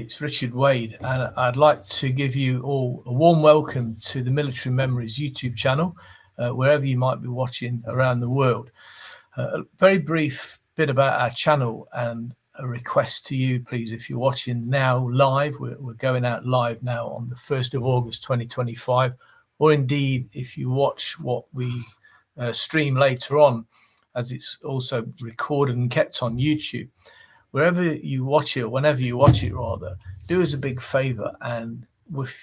it's Richard Wade, and I'd like to give you all a warm welcome to the Military Memories YouTube channel, wherever you might be watching around the world. A very brief bit about our channel and a request to you, please, if you're watching now live, we're going out live now on the 1st of August 2025, or indeed if you watch what we stream later on, as it's also recorded and kept on YouTube. Wherever you watch it, whenever you watch it rather, do us a big favor, and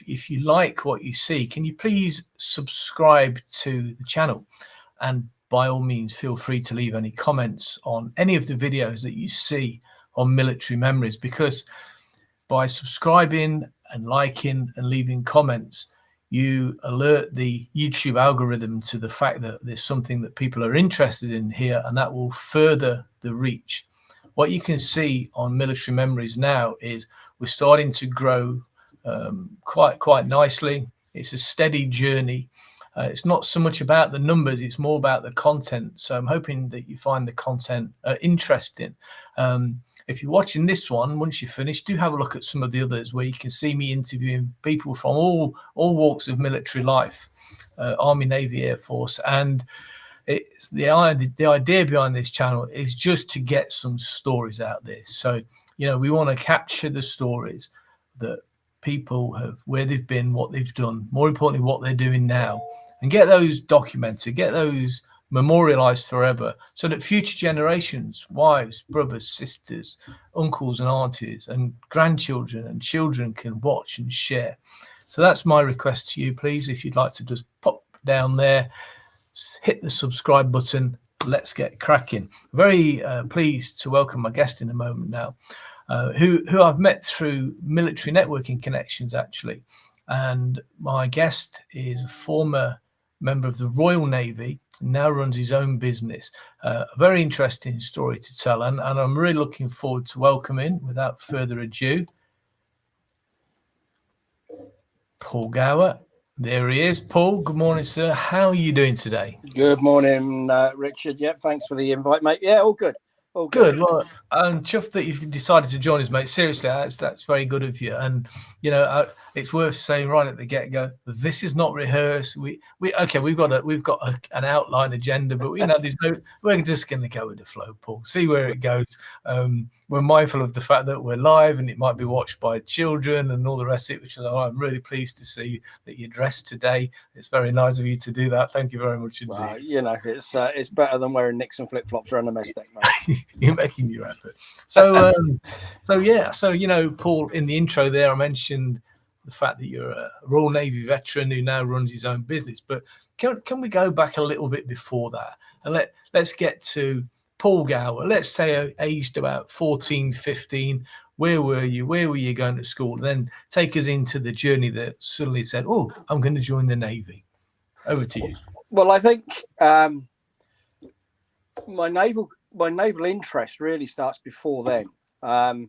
if you like what you see, can you please subscribe to the channel, and by all means feel free to leave any comments on any of the videos that you see on Military Memories, because by subscribing and liking and leaving comments, you alert the YouTube algorithm to the fact that there's something that people are interested in here, and that will further the reach. What you can see on Military Memories now is we're starting to grow quite nicely. It's a steady journey. It's not so much about the numbers, it's more about the content. So I'm hoping that you find the content interesting. If you're watching this one, once you finish, do have a look at some of the others where you can see me interviewing people from all walks of military life, Army, Navy, Air Force, and it's the idea behind this channel is just to get some stories out there. So, you know, we want to capture the stories that people have, where they've been, what they've done, more importantly, what they're doing now, and get those documented, get those memorialized forever, so that future generations, wives, brothers, sisters, uncles and aunties and grandchildren and children can watch and share. So that's my request to you, please. If you'd like to just pop down there, hit the subscribe button. Let's get cracking. Very pleased to welcome my guest in a moment now, who I've met through military networking connections, actually. And my guest is a former member of the Royal Navy, now runs his own business. A very interesting story to tell, and I'm really looking forward to welcoming, without further ado, Paul Gower. There he is. Paul, good morning, sir. How are you doing today? Good morning, Richard. Yep, thanks for the invite, mate. Yeah, all good. All good. Well, I'm chuffed that you've decided to join us, mate. Seriously, that's very good of you. And you know, it's worth saying right at the get-go, this is not rehearsed. We've got an outline agenda, but you know, we're just going to go with the flow, Paul. See where it goes. We're mindful of the fact that we're live and it might be watched by children and all the rest of it, which I'm really pleased to see that you're dressed today. It's very nice of you to do that. Thank you very much indeed. Well, you know, it's better than wearing Nixon flip-flops around the mess deck, mate. You're making your effort. So you know, Paul, in the intro there, I mentioned the fact that you're a Royal Navy veteran who now runs his own business. But can we go back a little bit before that, and let's get to Paul Gower. Let's say aged about 14, 15. Where were you? Where were you going to school? And then take us into the journey that suddenly said, "Oh, I'm going to join the Navy." Over to you. Well, I think my naval interest really starts before then. I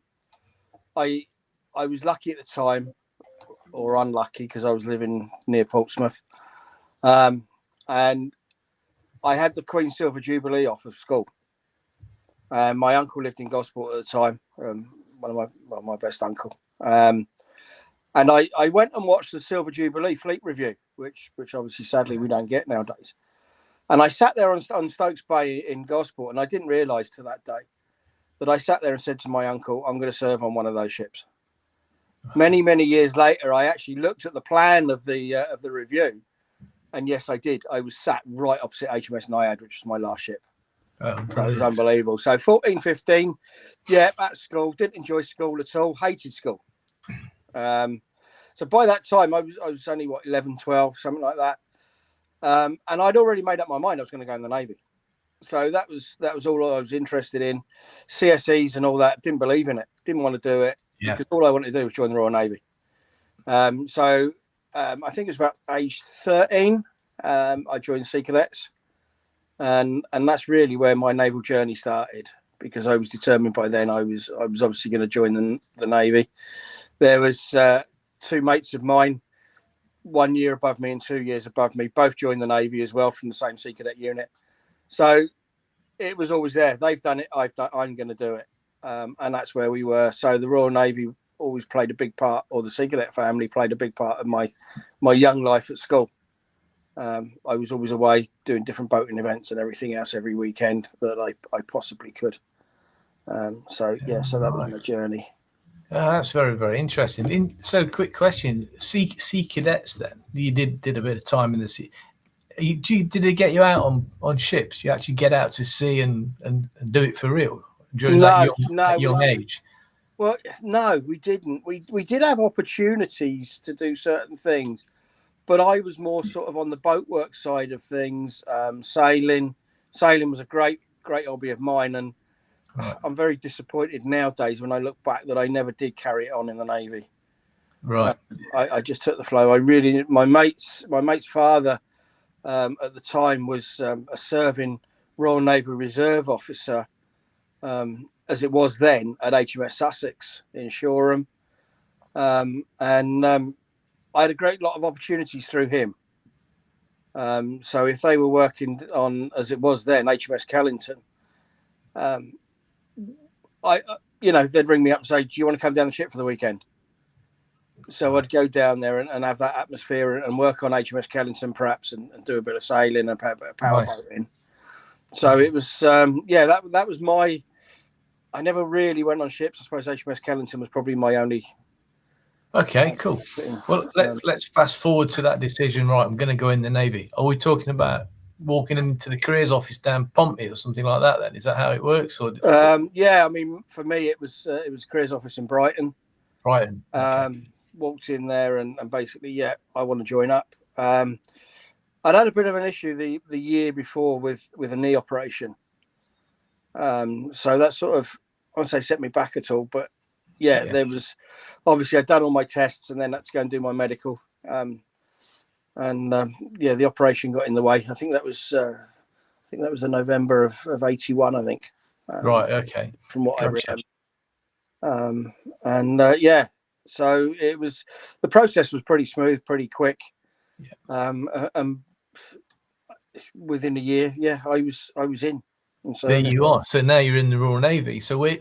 was lucky at the time, or unlucky, because I was living near Portsmouth, and I had the Queen's Silver Jubilee off of school. My uncle lived in Gosport at the time, one of my best uncle, and I went and watched the Silver Jubilee Fleet Review, which obviously sadly we don't get nowadays. And I sat there on Stokes Bay in Gosport, and I didn't realise to that day that I sat there and said to my uncle, I'm going to serve on one of those ships. Many, many years later, I actually looked at the plan of the review, and yes, I did. I was sat right opposite HMS Naiad, which was my last ship. Oh, that was unbelievable. So 14, 15, yeah, at school, didn't enjoy school at all, hated school. So by that time, I was only, 11, 12, something like that. And I'd already made up my mind I was going to go in the Navy. So that was all I was interested in. CSEs and all that, didn't believe in it, didn't want to do it, because all I wanted to do was join the Royal Navy. So I think it was about age 13, I joined Sea Cadets. And that's really where my naval journey started, because I was determined by then I was obviously going to join the Navy. There was two mates of mine, 1 year above me and 2 years above me, both joined the Navy as well from the same Sea Cadet unit. So it was always there. They've done it, I'm going to do it. And that's where we were. So the Royal Navy always played a big part, or the Sea Cadet family played a big part of my young life at school. I was always away doing different boating events and everything else every weekend that I possibly could. So that was my journey. That's very, very interesting. So, quick question: Sea Cadets. Then you did a bit of time in the sea. Did they get you out on ships? You actually get out to sea and do it for real during that young age? Well, no, we didn't. We did have opportunities to do certain things, but I was more sort of on the boatwork side of things. Sailing was a great hobby of mine, and right. I'm very disappointed nowadays when I look back that I never did carry it on in the Navy. Right. I just took the flow. My mate's father at the time was a serving Royal Navy Reserve officer, as it was then, at HMS Sussex in Shoreham. And I had a great lot of opportunities through him. So if they were working on, as it was then, HMS Kellington, they'd ring me up and say, do you want to come down the ship for the weekend? So I'd go down there and have that atmosphere and work on HMS Kellington perhaps and do a bit of sailing and power boating. So it was, that was my... I never really went on ships. I suppose HMS Kellington was probably my only... Okay, cool. Well, let's fast forward to that decision. Right, I'm going to go in the Navy. Are we talking about walking into the careers office down Pompey or something like that then? Is that how it works? Or I mean, for me, it was careers office in Brighton. Brighton. Okay. Walked in there and basically, I want to join up. I'd had a bit of an issue the year before with a knee operation. So that sort of, I won't say set me back at all, but there was, obviously I'd done all my tests and then had to go and do my medical. The operation got in the way. I think that was the November of 81, I think. Right. Okay. From what I remember. So it was, the process was pretty smooth, pretty quick. Within a year, I was in. And so there you are. So now you're in the Royal Navy. So where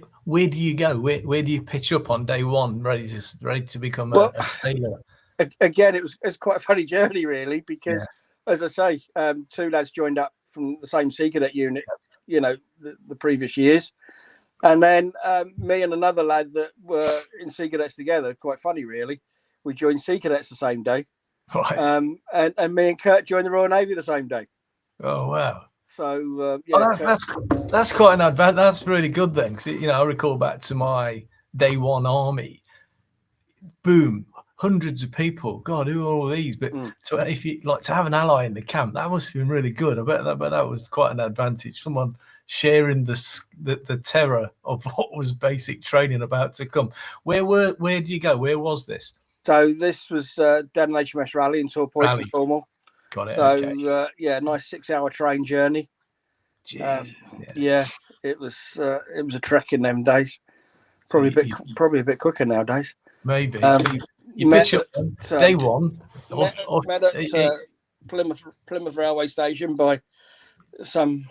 do you go? Where do you pitch up on day one, ready to become a sailor? Again, it's quite a funny journey, really, because as I say, two lads joined up from the same Sea Cadet unit, the previous years. And then me and another lad that were in Sea Cadets together, quite funny, really. We joined Sea Cadets the same day. Right. And me and Kurt joined the Royal Navy the same day. Oh, wow. So, that's quite an advantage. That's really good then. Because, I recall back to my day one army. Boom. Hundreds of people. God, who are all these? But if you like to have an ally in the camp, that must have been really good. I bet that was quite an advantage. Someone sharing the terror of what was basic training about to come. Where do you go? Where was this? So this was down HMS Raleigh in Tor Point in Cornwall. Got it. So okay. Nice 6-hour train journey. It was a trek in them days. Probably a bit quicker nowadays. Maybe. You pitch up day one. Met at Plymouth railway station by some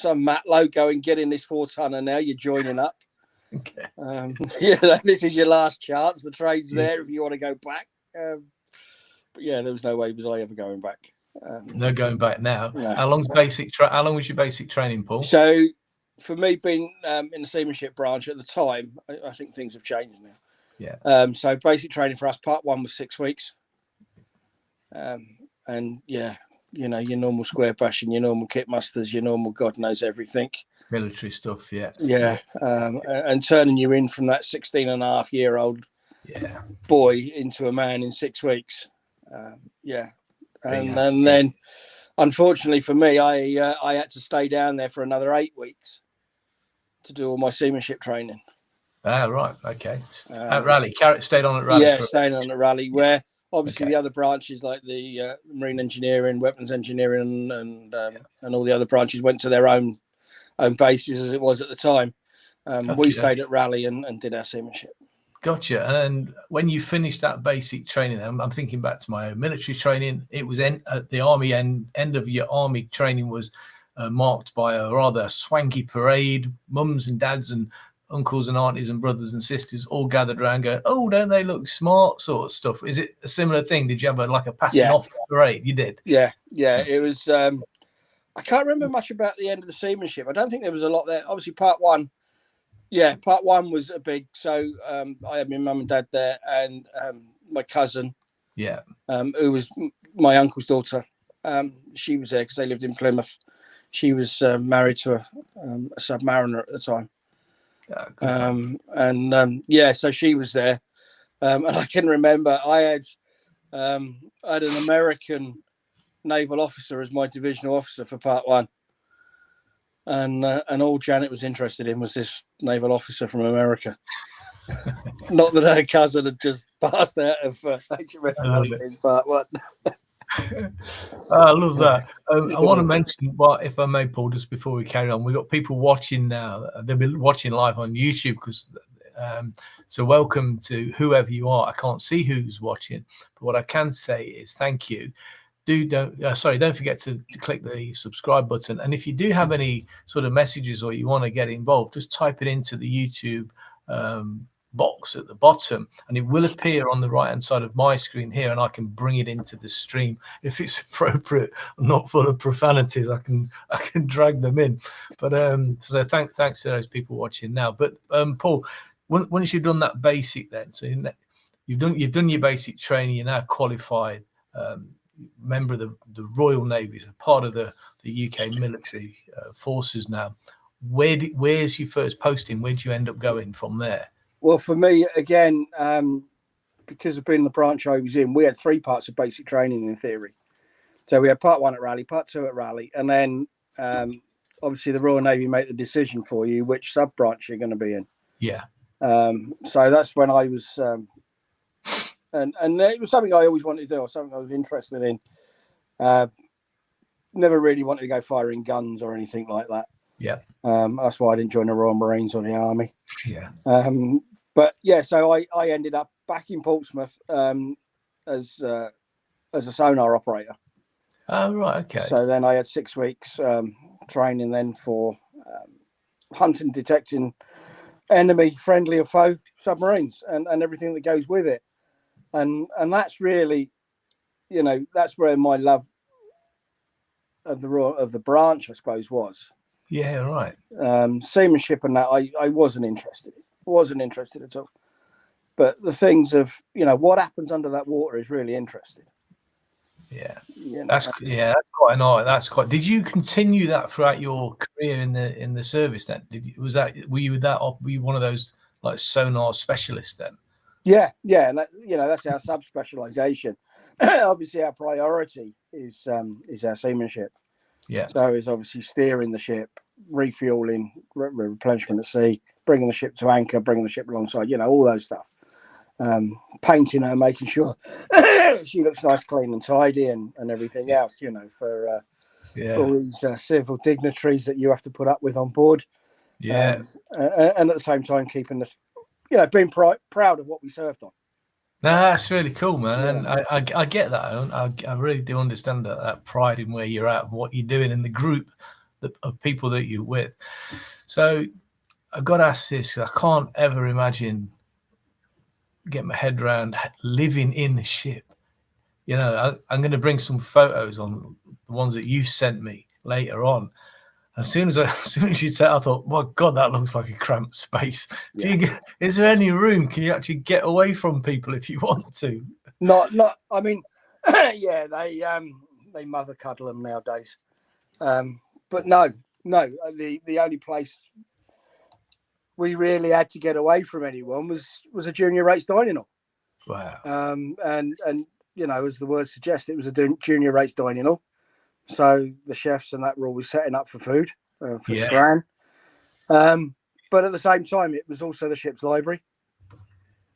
Matlow going, get in this 4-tonner now, you're joining up. Okay. This is your last chance. The train's there if you want to go back. But there was no way was I ever going back. No going back now. No. How long was your basic training, Paul? So for me, being in the seamanship branch at the time, I think things have changed now. Yeah. So basic training for us, part 1 was 6 weeks. Your normal square bashing, your normal kit musters, your normal God knows everything. Military stuff, yeah. Yeah. And turning you in from that 16-and-a-half-year-old boy into a man in 6 weeks. And then, unfortunately for me, I had to stay down there for another 8 weeks to do all my seamanship training. Ah, right. Okay. At Raleigh. Stayed on at Raleigh. Yeah, staying on at Raleigh, where obviously the other branches like the marine engineering, weapons engineering, and all the other branches went to their own bases as it was at the time. We stayed at Raleigh and did our seamanship. Gotcha. And when you finished that basic training, I'm thinking back to my own military training. It was at the army end of your army training was marked by a rather swanky parade, mums and dads and uncles and aunties and brothers and sisters all gathered around going, oh, don't they look smart, sort of stuff? Is it a similar thing? Did you have a passing off parade? You did? Yeah. It was, I can't remember much about the end of the seamanship. I don't think there was a lot there. Obviously, part one was a big, so I had my mum and dad there, and my cousin, who was my uncle's daughter. She was there because they lived in Plymouth. She was married to a submariner at the time. So she was there. And I can remember I had an American naval officer as my divisional officer for part one. And all Janet was interested in was this naval officer from America. Not that her cousin had just passed out of HMS in part one. I love that. I want to mention, if I may, Paul, just before we carry on, we've got people watching now. They'll be watching live on YouTube because. So welcome to whoever you are. I can't see who's watching, but what I can say is thank you. Don't forget to click the subscribe button. And if you do have any sort of messages or you want to get involved, just type it into the YouTube box at the bottom, and it will appear on the right hand side of my screen here, and I can bring it into the stream if it's appropriate, not full of profanities. I can drag them in. But so thanks to those people watching now. But Paul, once you've done that basic, then so you've done your basic training, you're now qualified member of the Royal Navy, so part of the UK military forces now. Where's your first posting? Where do you end up going from there? Well, for me, again, because of being the branch I was in, we had 3 parts of basic training in theory. So we had part 1 at Raleigh, part 2 at Raleigh, and then obviously the Royal Navy make the decision for you which sub branch you're going to be in. Yeah. So that's when I was, and it was something I always wanted to do, or something I was interested in. Never really wanted to go firing guns or anything like that. Yeah. That's why I didn't join the Royal Marines or the Army. Yeah. But yeah, so I ended up back in Portsmouth as a sonar operator. Oh, right. Okay. So then I had 6 weeks training then for hunting, detecting enemy, friendly or foe submarines, and everything that goes with it. And that's really, that's where my love of the branch, I suppose, was. Yeah, right. Seamanship and that I wasn't interested in. Wasn't interested at all. But the things of, what happens under that water is really interesting. Yeah. That's quite nice. That's quite. Did you continue that throughout your career in the service then? Were you one of those like sonar specialists then? Yeah, and that's our subspecialization. Obviously our priority is our seamanship. Yeah. So it's obviously steering the ship, refueling, replenishment at sea, bringing the ship to anchor, bringing the ship alongside, all those stuff. Painting her, making sure she looks nice, clean and tidy and everything else, for all these civil dignitaries that you have to put up with on board. Yeah. And at the same time, keeping this, being proud of what we served on. No, that's really cool, man. Yeah. And I get that. I really do understand that pride in where you're at and what you're doing in the group of people that you're with. So I've got to ask this. I can't ever imagine get my head around living in the ship. I'm going to bring some photos on the ones that you sent me later on. As soon as you said, I thought, my God, that looks like a cramped space. Yeah. Is there any room? Can you actually get away from people if you want to? Not. I mean, yeah, they mother cuddle them nowadays. But no. The only place we really had to get away from anyone was a junior rates dining hall. Wow. And as the word suggests, it was a junior rates dining hall. So the chefs and that were always setting up for food, for scran. But at the same time, it was also the ship's library.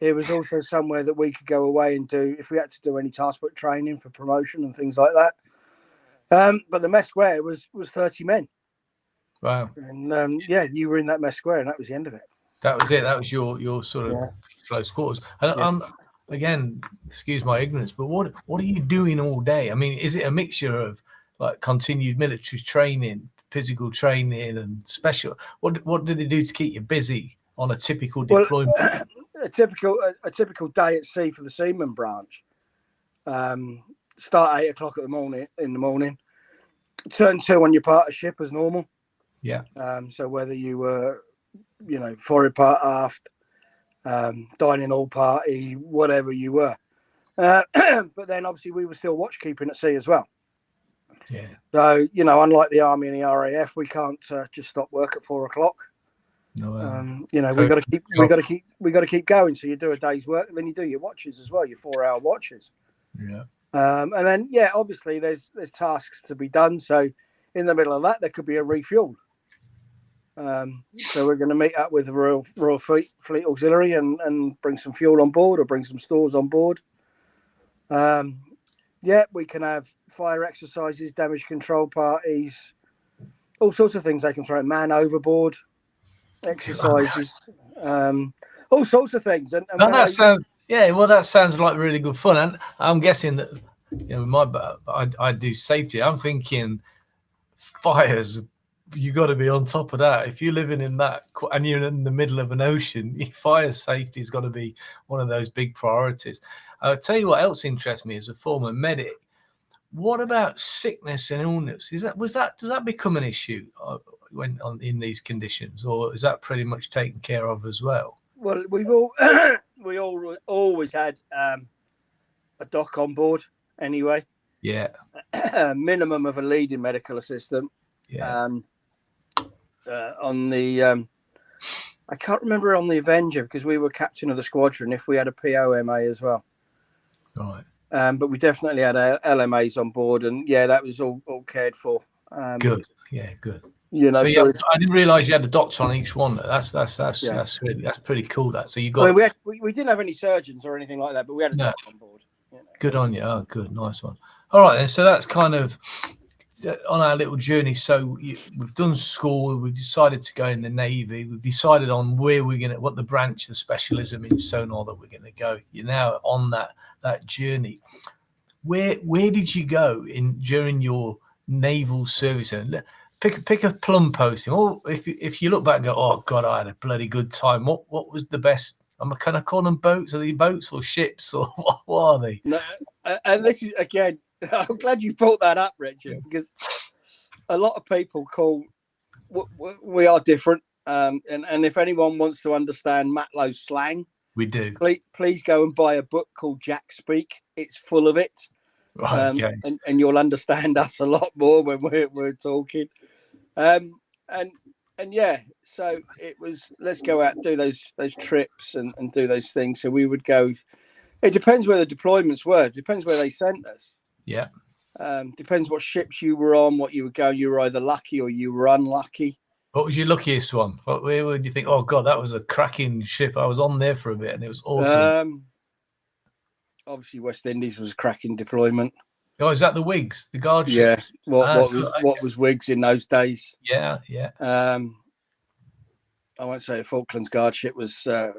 It was also somewhere that we could go away and do, if we had to do any task book training for promotion and things like that. But the mess square was 30 men. Wow. And you were in that mess square and that was the end of it. That was it. That was your sort of close quarters. And again, excuse my ignorance, but what are you doing all day? I mean, is it a mixture of like continued military training, physical training and special? What did they do to keep you busy on a typical Well, deployment? a typical day at sea for the Seaman branch. Start 8 o'clock in the morning. Turn 2 on your partnership as normal. Yeah. So whether you were, forward part aft, dining hall party, whatever you were. But then obviously we were still watchkeeping at sea as well. Yeah. So, unlike the Army and the RAF, we can't just stop work at 4 o'clock. No. We got to keep going. So you do a day's work, and then you do your watches as well, your 4-hour watches. Yeah. And then, obviously there's tasks to be done. So in the middle of that, there could be a refuel. So we're going to meet up with the Royal Fleet Auxiliary and bring some fuel on board or bring some stores on board. We can have fire exercises, damage control parties, all sorts of things. They can throw man overboard exercises, all sorts of things. And that sounds like really good fun. And I'm guessing that I do safety. I'm thinking fires. You got to be on top of that. If you're living in that and you're in the middle of an ocean, fire safety has got to be one of those big priorities. I'll tell you what else interests me as a former medic. What about sickness and illness? Does that become an issue in these conditions, or is that pretty much taken care of as well? Well, we always had a doc on board anyway. Yeah. Minimum of a leading medical assistant. Yeah. On the I can't remember on the Avenger because we were captain of the squadron if we had a POMA as well. Right. But we definitely had LMAs on board, and that was all cared for. Good. Yeah, good. I didn't realise you had a doctor on each one. That's pretty cool. That so you got. We didn't have any surgeons or anything like that, but we had a doctor on board. Good on you. Oh, good, nice one. All right, then. So that's kind of on our little journey. So we've done school. We've decided to go in the Navy. We've decided on what the branch, the specialism in sonar that we're going to go. You're now on that journey. Where did you go during your naval service? And pick a plum posting. Or if you look back and go, oh God, I had a bloody good time. What was the best? Can I call them boats? Are they boats or ships or what are they? No, and this is again. I'm glad you brought that up, Richard, because a lot of people we are different. And if anyone wants to understand Matlow's slang, we do. Please go and buy a book called Jack Speak. It's full of it. Right, okay. And you'll understand us a lot more when we're talking. So it was, let's go out and do those trips and do those things. So we would go. It depends where the deployments were. It depends where they sent us. Yeah. Depends what ships you were on, what you were going. You were either lucky or you were unlucky. What was your luckiest one? Where would you think, oh God, that was a cracking ship. I was on there for a bit and it was awesome. Obviously West Indies was a cracking deployment. Oh, is that the Whigs, the guard ships? Yeah. What was Whigs in those days? Yeah. I won't say the Falklands guard ship was a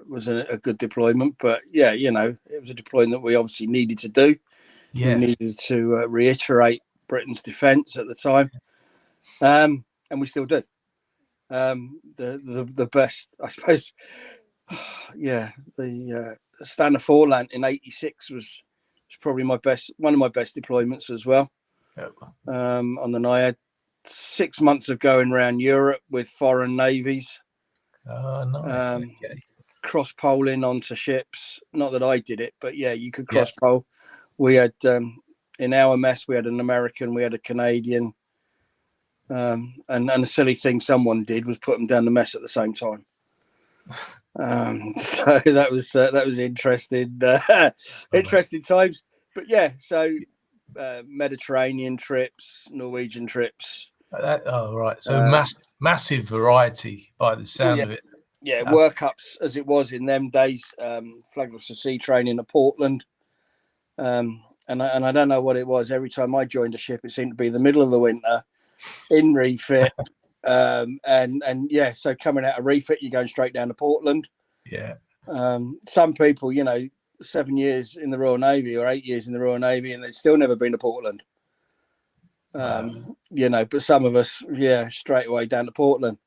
good deployment, but it was a deployment that we obviously needed to do. Yeah. We needed to reiterate Britain's defence at the time, and we still do. The best, I suppose. The Stand of Foreland in '86 was probably one of my best deployments as well. On the Naiad, 6 months of going around Europe with foreign navies. Oh, nice. Okay. Cross poling onto ships. Not that I did it, but you could cross pole. We had in our mess, we had an American, we had a Canadian, and the silly thing someone did was put them down the mess at the same time. So that was interesting, interesting times. But so Mediterranean trips, Norwegian trips. Right. So massive variety by the sound of it. Yeah, workups as it was in them days. Flag officer sea training at Portland. And I don't know what it was. Every time I joined a ship, it seemed to be the middle of the winter in refit. So coming out of refit, you're going straight down to Portland. Yeah. Some people, 7 years in the Royal Navy or 8 years in the Royal Navy, and they've still never been to Portland. But some of us, straight away down to Portland.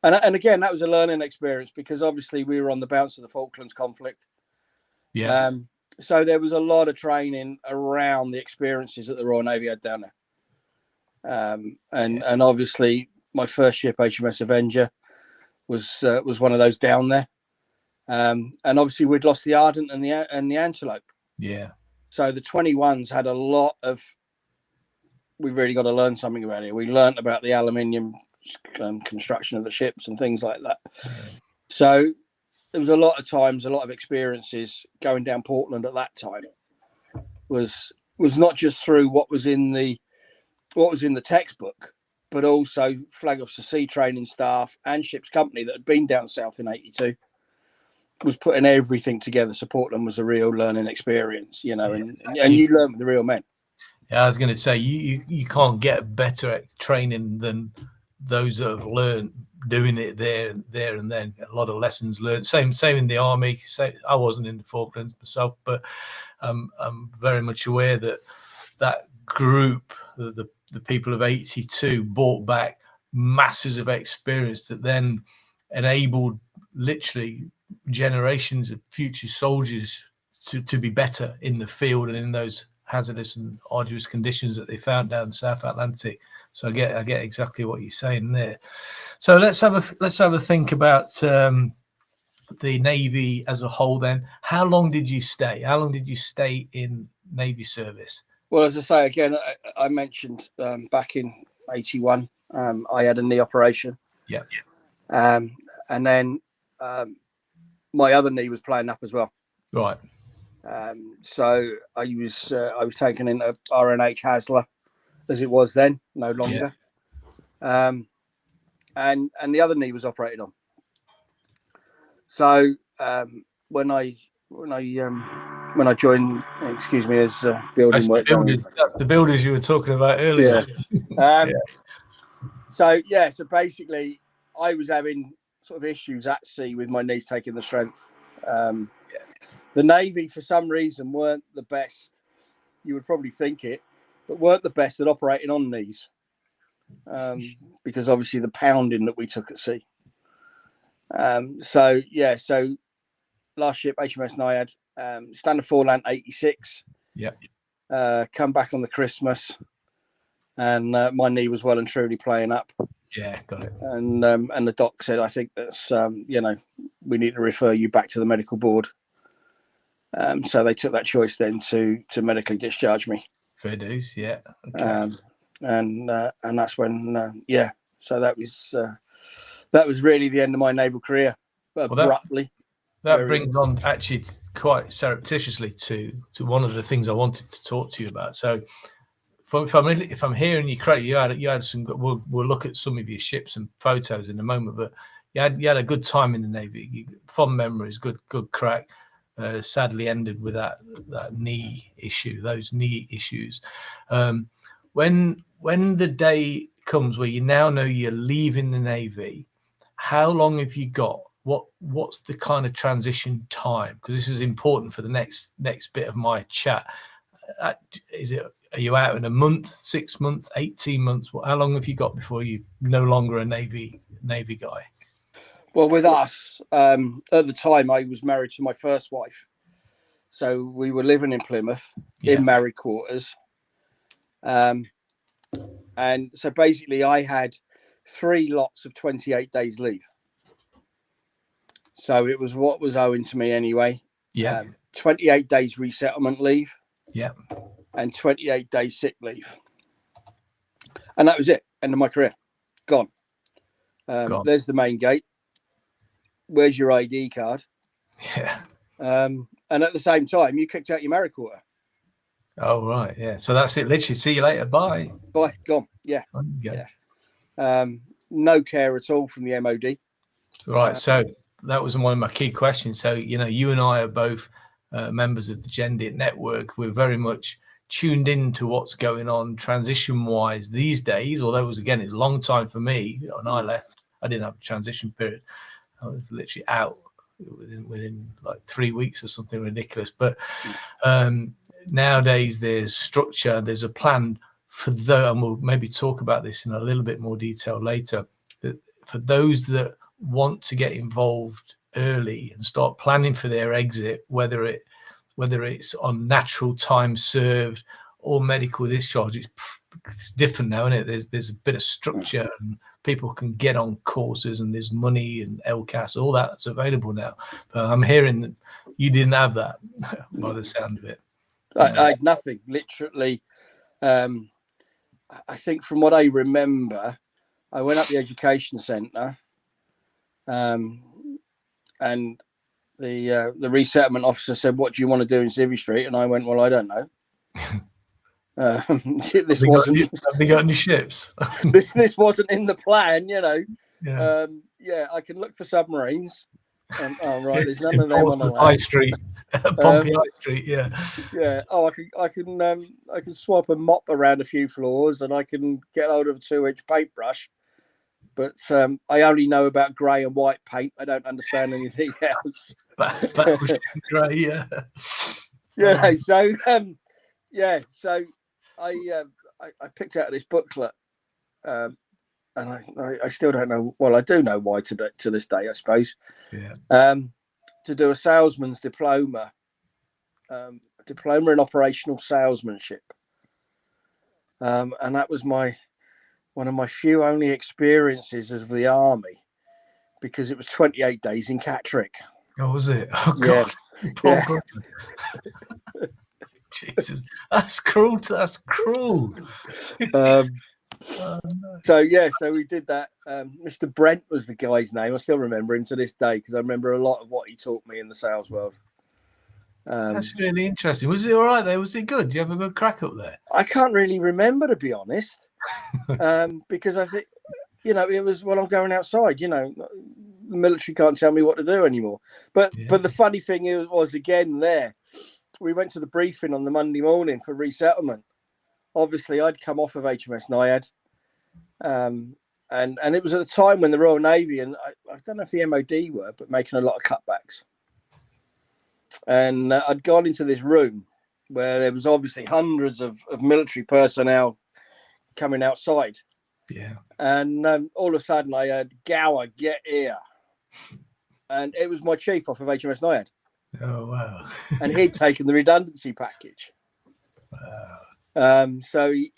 And again, that was a learning experience because obviously we were on the bounce of the Falklands conflict. Yeah. So there was a lot of training around the experiences that the Royal Navy had down there. And obviously my first ship, HMS Avenger, was one of those down there. And obviously we'd lost the Ardent and the Antelope. Yeah. So the 21s had a lot of. We've really got to learn something about it. We learned about the aluminium construction of the ships and things like that. Yeah. So there was a lot of times, a lot of experiences going down Portland at that time. Was not just through what was in the textbook, but also Flag Officer Sea training staff and ship's company that had been down south in '82 was putting everything together. So Portland was a real learning experience, you know, and you learn with the real men. Yeah, I was going to say you can't get better at training than those that have learned doing it there and then. A lot of lessons learned. Same in the army. I wasn't in the Falklands myself, but I'm very much aware that group, the people of '82, brought back masses of experience that then enabled literally generations of future soldiers to be better in the field and in those hazardous and arduous conditions that they found down the South Atlantic. So I get exactly what you're saying there. So let's have a think about the Navy as a whole. Then, how long did you stay? How long did you stay in Navy service? Well, as I say again, I mentioned back in '81, I had a knee operation. Yeah. And then my other knee was playing up as well. Right. So I was taken into RNH Hasler, as it was then, no longer. Yeah. And the other knee was operated on. So when I joined, excuse me, as building work. That's the builders you were talking about earlier. Yeah. So basically I was having sort of issues at sea with my knees taking the strength. The Navy, for some reason, weren't the best. You would probably think it, but weren't the best at operating on knees, because obviously the pounding that we took at sea. So last ship, HMS Naiad, standard foreland '86. Yeah. Come back on the Christmas, and my knee was well and truly playing up. Yeah, got it. And the doc said, I think that's we need to refer you back to the medical board. So they took that choice then to medically discharge me. Fair dues, yeah. Okay. And that's when So that was really the end of my naval career, abruptly. That brings on actually quite surreptitiously to one of the things I wanted to talk to you about. So if I'm hearing you correctly, you had some. We'll look at some of your ships and photos in a moment, but you had a good time in the Navy. Fond memories, good crack. Sadly ended with that knee issue, those knee issues. When the day comes where you now know you're leaving the Navy, how long have you got? What's the kind of transition time? Because this is important for the next bit of my chat. Are you out in a month, 6 months, 18 months? How long have you got before you're no longer a Navy guy? Well, with us, at the time, I was married to my first wife. So we were living in Plymouth in married quarters. And so basically I had 3 lots of 28 days leave. So it was what was owing to me anyway. 28 days resettlement leave. Yeah. And 28 days sick leave. And that was it. End of my career. Gone. There's the main gate. Where's your ID card? Yeah. And at the same time, you kicked out your married quarter. Oh, right. Yeah. So that's it. Literally, see you later. Bye. Bye. Gone. Yeah. Yeah. No care at all from the MOD. Right. So that was one of my key questions. So, you and I are both members of the Gendit network. We're very much tuned into what's going on transition-wise these days, although it's a long time for me. When I left, I didn't have a transition period. I was literally out within like 3 weeks or something ridiculous. But nowadays there's structure, there's a plan for and we'll maybe talk about this in a little bit more detail later, for those that want to get involved early and start planning for their exit, whether it's on natural time served or medical discharge, it's different now, isn't it? There's a bit of structure, and people can get on courses, and there's money and LCAS, all that's available now. But I'm hearing that you didn't have that by the sound of it. I had nothing, literally. I think from what I remember, I went up the education centre, and the resettlement officer said, "What do you want to do in Civvy Street?" And I went, "Well, I don't know." This wasn't. Have they got any ships? this wasn't in the plan, you know. Yeah. I can look for submarines. Oh, right, there's none of them on the High Street, Pompey High Street. Yeah. Oh, I can swap a mop around a few floors, and I can get hold of a 2-inch paintbrush. But I only know about grey and white paint. I don't understand anything else. That was grey, yeah. Yeah. So I picked out this booklet, and I still don't know. Well, I do know why to this day, I suppose. Yeah. To do a salesman's diploma, diploma in operational salesmanship, and that was one of my few only experiences of the army, because it was 28 days in Catterick. Oh, was it? Oh, God. Yeah. Jesus, that's cruel. That's cruel. So we did that. Mr. Brent was the guy's name. I still remember him to this day, because I remember a lot of what he taught me in the sales world. That's really interesting. Was it all right there? Was it good? Did you have a good crack up there? I can't really remember, to be honest, because I think, it was when I'm going outside. The military can't tell me what to do anymore. But the funny thing was, again, there, we went to the briefing on the Monday morning for resettlement. Obviously, I'd come off of HMS Naiad, and it was at the time when the Royal Navy, and I don't know if the MOD were, but making a lot of cutbacks. And I'd gone into this room where there was obviously hundreds of military personnel coming outside. Yeah. And all of a sudden, I heard, "Gower, get here." And it was my chief off of HMS Naiad. Oh, wow. And he'd taken the redundancy package. Wow. So he,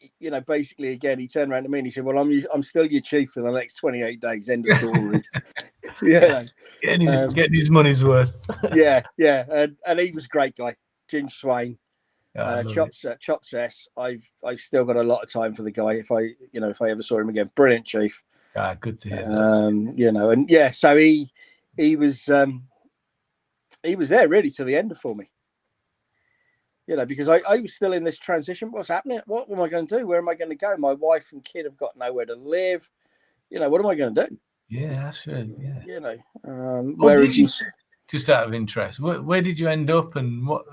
basically, again, he turned around to me and he said, "Well, I'm still your chief for the next 28 days. End of story." Getting his money's worth. Yeah. And he was a great guy, Ginger Swain. Chops S. I've still got a lot of time for the guy. If I ever saw him again, brilliant chief. Good to hear. So he was there really to the end for me. Because I was still in this transition. What's happening? What am I going to do? Where am I going to go? My wife and kid have got nowhere to live. What am I going to do? Yeah, that's right. Yeah. Where is you? Just out of interest, where did you end up, and what?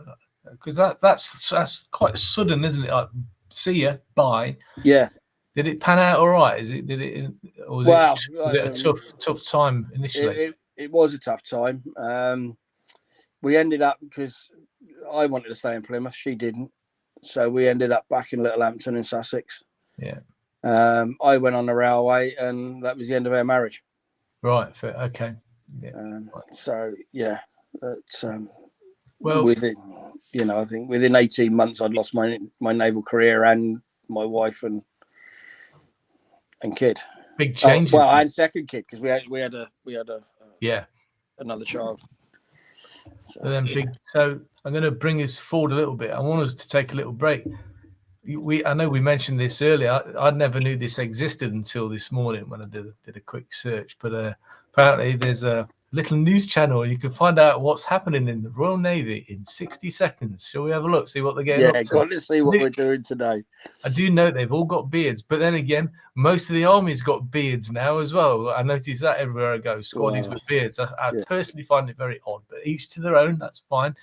Because that's quite sudden, isn't it? Like, see ya, bye. Yeah. Did it pan out all right? Was it a tough time initially? It was a tough time. We ended up, because I wanted to stay in Plymouth, she didn't, so we ended up back in Littlehampton in Sussex. Yeah. I went on the railway, and that was the end of our marriage. Right. Fair. Okay. Yeah. Well, within, I think within 18 months, I'd lost my naval career and my wife and kid. Big changes. And second kid, because we had another child. So I'm going to bring us forward a little bit. I want us to take a little break. I know we mentioned this earlier. I never knew this existed until this morning when I did a quick search. But apparently there's a little news channel. You can find out what's happening in the Royal Navy in 60 seconds. Shall we have a look? See what they're getting up to? Yeah, got to see what we're doing today. I do know they've all got beards, but then again, most of the army's got beards now as well. I notice that everywhere I go, squaddies with beards. I personally find it very odd, but each to their own. That's fine.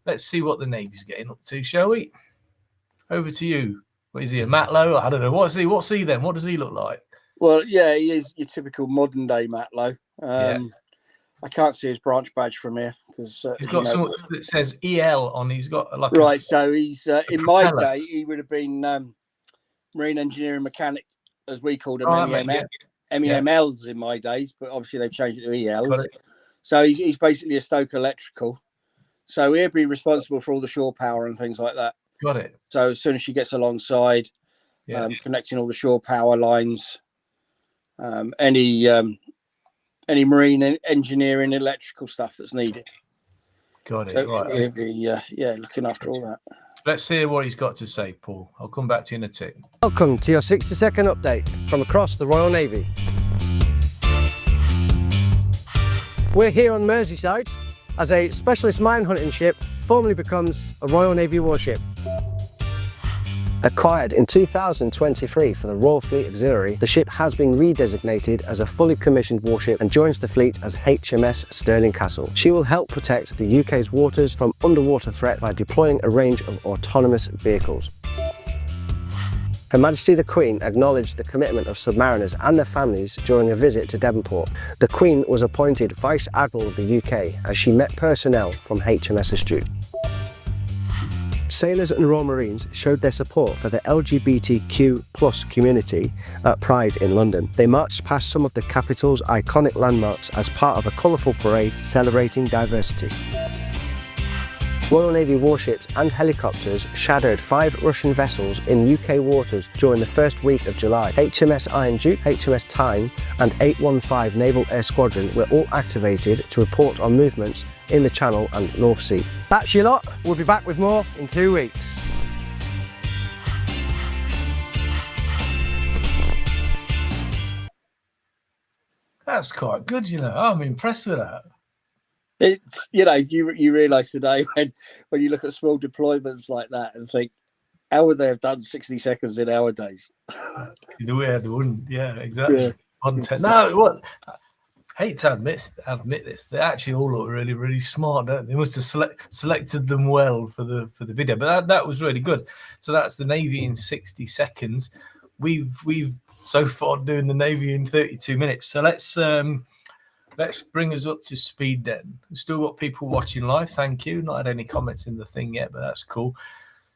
Let's see what the Navy's getting up to, shall we? Over to you. What is he, a Matlow? I don't know. What's he then? What does he look like? Well, yeah, he is your typical modern day Matlow. I can't see his branch badge from here because he's got something that says EL on. He's got like so he's in my day he would have been marine engineering mechanic, as we called him, in the MEMLs in my days, but obviously they've changed it to Got ELs. it. So he's basically a Stoke electrical. So he'll be responsible for all the shore power and things like that. Got it. So as soon as she gets alongside, connecting all the shore power lines, any marine engineering, electrical stuff that's needed. Got it. So Right. he'll be looking after all that. Let's hear what he's got to say, Paul. I'll come back to you in a tick. Welcome to your 60-second update from across the Royal Navy. We're here on Merseyside as a specialist mine hunting ship formally becomes a Royal Navy warship. Acquired in 2023 for the Royal Fleet Auxiliary, the ship has been redesignated as a fully commissioned warship and joins the fleet as HMS Stirling Castle. She will help protect the UK's waters from underwater threat by deploying a range of autonomous vehicles. Her Majesty the Queen acknowledged the commitment of submariners and their families during a visit to Devonport. The Queen was appointed Vice Admiral of the UK as she met personnel from HMS Astute. Sailors and Royal Marines showed their support for the LGBTQ+ community at Pride in London. They marched past some of the capital's iconic landmarks as part of a colourful parade celebrating diversity. Royal Navy warships and helicopters shadowed 5 Russian vessels in UK waters during the first week of July. HMS Iron Duke, HMS Tyne and 815 Naval Air Squadron were all activated to report on movements in the Channel and North Sea. That's your lot. We'll be back with more in 2 weeks. That's quite good, you know. I'm impressed with that. It's, you realise today when you look at small deployments like that and think, how would they have done 60 seconds in our days? They wouldn't. Yeah, exactly. Yeah. Content. No, what? I hate to admit this. They actually all look really, really smart, don't they? They must have selected them well for the video. But that was really good. So that's the Navy in 60 seconds. We've so far doing the Navy in 32 minutes. So let's bring us up to speed then. We've still got people watching live. Thank you. Not had any comments in the thing yet, but that's cool.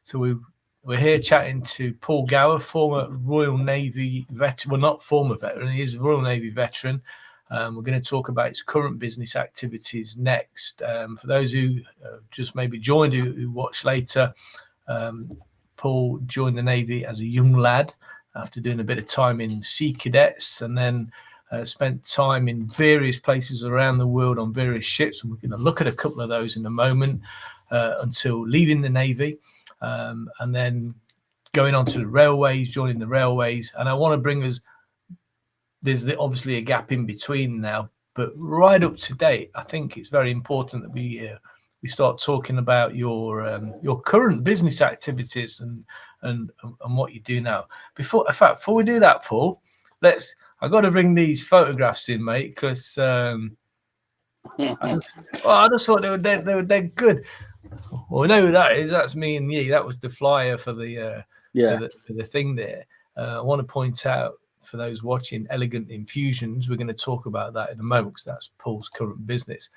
So we're here chatting to Paul Gower, former Royal Navy veteran. Well, not former veteran. He is a Royal Navy veteran. We're going to talk about his current business activities next. For those who just maybe joined, who watch later, Paul joined the Navy as a young lad after doing a bit of time in Sea Cadets and then spent time in various places around the world on various ships. And we're going to look at a couple of those in a moment until leaving the Navy and then going on to the railways, joining the railways. And I want to bring us, there's obviously a gap in between now, but right up to date, I think it's very important that we start talking about your current business activities and what you do now. Before we do that, Paul, I've got to bring these photographs in, mate, because I just thought they were dead good. Well, we know who that is. That's me and you. That was the flyer for the for the thing there. I want to point out for those watching Elegant Infusions. We're going to talk about that in a moment because that's Paul's current business.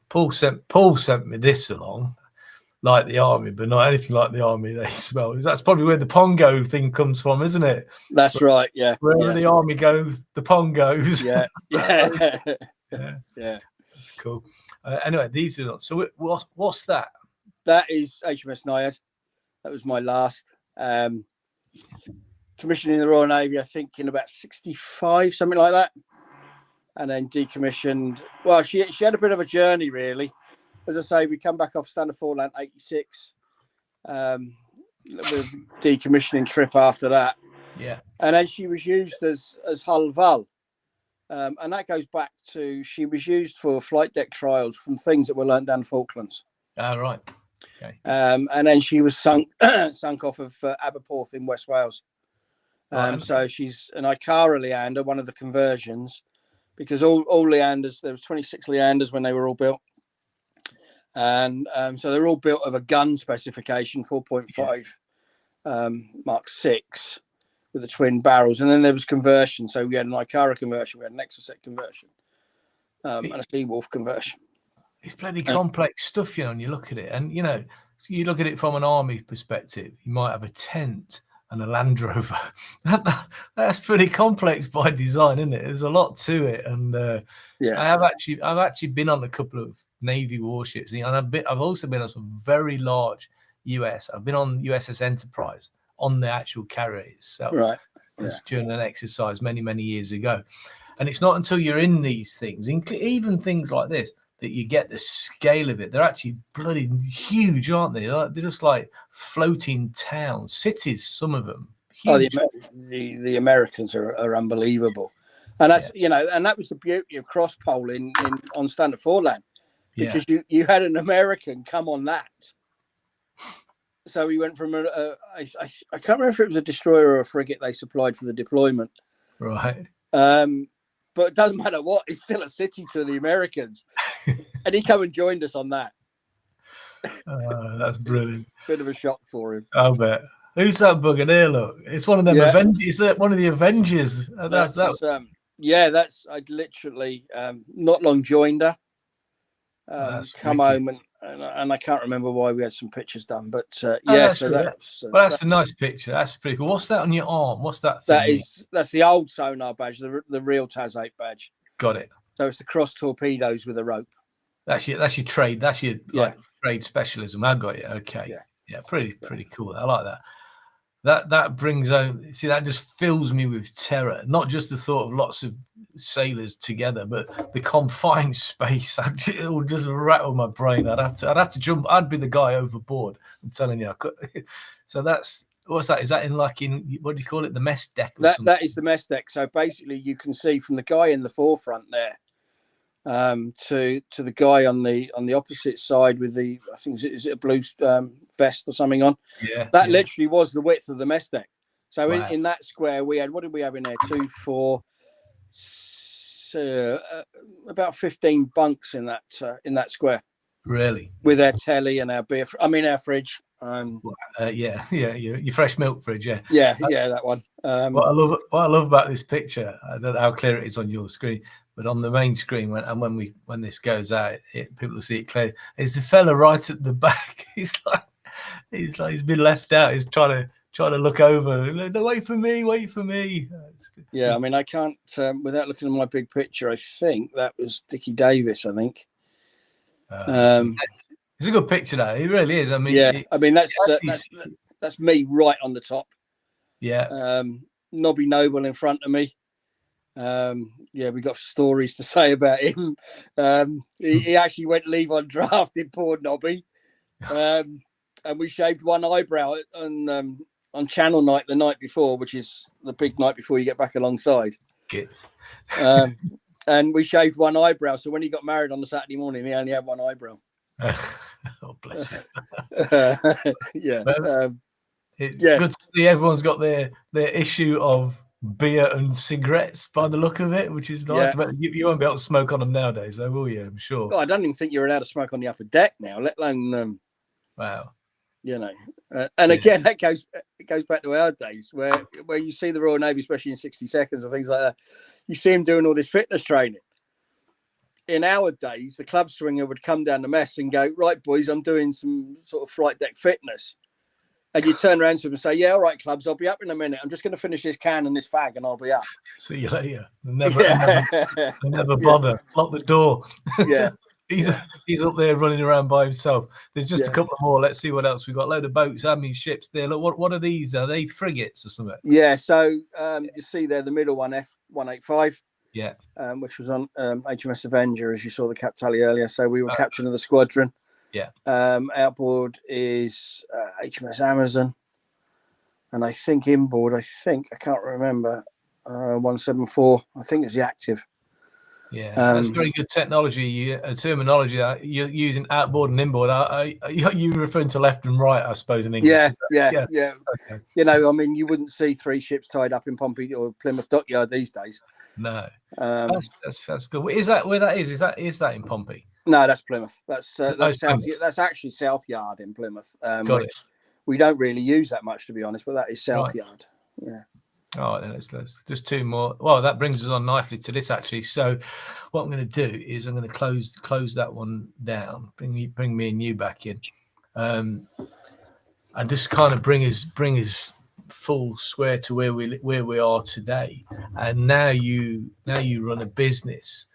Paul sent me this along, like the army, but not anything like the army. They smell. That's probably where the Pongo thing comes from, isn't it? That's right. Yeah. Wherever the army goes, the Pongos. Yeah. Yeah. Yeah. That's cool. Anyway, these are not. So what's that? That is HMS Naiad. That was my last commissioned in the Royal Navy, I think, in about 65, something like that. And then decommissioned. Well, she had a bit of a journey, really. As I say, we come back off Standard Foreland 86. With decommissioning trip after that. Yeah. And then she was used as Hull Val. And that goes back to, she was used for flight deck trials from things that were learnt down the Falklands. Right. Okay. And then she was sunk off of Aberporth in West Wales. So she's an Ikara Leander, one of the conversions, because all Leanders, there was 26 Leanders when they were all built. And so they're all built of a gun specification, 4.5 Mark 6 with the twin barrels. And then there was conversion. So we had an Ikara conversion, we had an Exocet conversion, and a Seawolf conversion. It's bloody complex stuff, you know, and you look at it. And, you know, you look at it from an army perspective, you might have a tent and a Land Rover. That's pretty complex by design, isn't it? There's a lot to it, and I've actually been on a couple of Navy warships, and I've also been on some very large US. I've been on USS Enterprise on the actual carrier itself, right? During an exercise many years ago. And it's not until you're in these things, even things like this, that you get the scale of it. They're actually bloody huge, aren't they? They're just like floating towns, cities, some of them. Huge. Oh, the Americans are unbelievable. And that's, and that was the beauty of cross polling on Standard Foreland, because you had an American come on that. So we went from I can't remember if it was a destroyer or a frigate they supplied for the deployment. Right. But it doesn't matter what, it's still a city to the Americans. And he came and joined us on that. That's brilliant. Bit of a shock for him. I'll bet. Who's that bugger there? Look, it's one of them Avengers. Is one of the Avengers? That's I'd literally not long joined her. Come home and I can't remember why we had some pictures done, but that's a nice picture. That's pretty cool. What's that on your arm? What's that thing? That's the old sonar badge, the real TAS 8 badge. Got it. So it's the cross torpedoes with a rope. That's your trade. That's your trade specialism. I got it. Okay. Yeah. Pretty cool. I like that. That brings out. See, that just fills me with terror. Not just the thought of lots of sailors together, but the confined space. It will just rattle my brain. I'd have to jump. I'd be the guy overboard. I'm telling you. So what's that? Is that in what do you call it? The mess deck? That is the mess deck. So basically, you can see from the guy in the forefront there, to the guy on the opposite side with the, I think is it a blue vest or something on? Yeah. That literally was the width of the mess deck. So in that square we had, what did we have in there? 2, 4, about 15 bunks in that square. Really? With our telly and our beer, our fridge. Your fresh milk fridge, yeah. That one. What I love about this picture, I don't know how clear it is on your screen, but on the main screen, when this goes out, people will see it clear. It's the fella right at the back. He's been left out. He's trying to look over. No, wait for me. Yeah, I can't without looking at my big picture. I think that was Dickie Davis. I think. It's a good picture, though. It really is. That's me right on the top. Yeah. Nobby Noble in front of me. We got stories to say about him. He actually went leave undrafted, poor Nobby. And we shaved one eyebrow on channel night the night before, which is the big night before you get back alongside. Kids. And we shaved one eyebrow. So when he got married on the Saturday morning, he only had one eyebrow. Oh, bless him. It's good to see everyone's got their issue of beer and cigarettes by the look of it, which is nice. But you won't be able to smoke on them nowadays, though, will you? I'm sure. Oh, I don't even think you're allowed to smoke on the upper deck now, let alone wow. Again, it goes back to our days where you see the Royal Navy, especially in 60 seconds and things like that. You see them doing all this fitness training. In our days, the club swinger would come down the mess and go, right, boys, I'm doing some sort of flight deck fitness. And you turn around to him and say, yeah, all right, clubs, I'll be up in a minute. I'm just going to finish this can and this fag and I'll be up. See you later. Never bother. Lock the door. Yeah. He's up there running around by himself. There's just a couple more. Let's see what else we got. A load of boats. How many ships there? Look, what are these? Are they frigates or something? Yeah. So you see there the middle one, F185. Yeah. Which was on HMS Avenger, as you saw the cap tally earlier. So we were captain of the squadron. Yeah. Outboard is HMS Amazon, and I think inboard, I can't remember, 174. I think it's the active. Yeah, that's very good technology. Terminology you're using, outboard and inboard. Are you referring to left and right, I suppose, in English? Yeah. Okay. You wouldn't see 3 ships tied up in Pompey or Plymouth Dockyard these days. No. That's good. Is that where that is? Is that in Pompey? No, that's Plymouth. That's South. That's actually South Yard in Plymouth. Got it. We don't really use that much, to be honest, but that is South Yard. Yeah. All right, then let's just 2 more. Well, that brings us on nicely to this, actually. So what I'm going to do is I'm going to close that one down. Bring me and you back in, and just kind of bring us full square to where we are today, and now you run a business,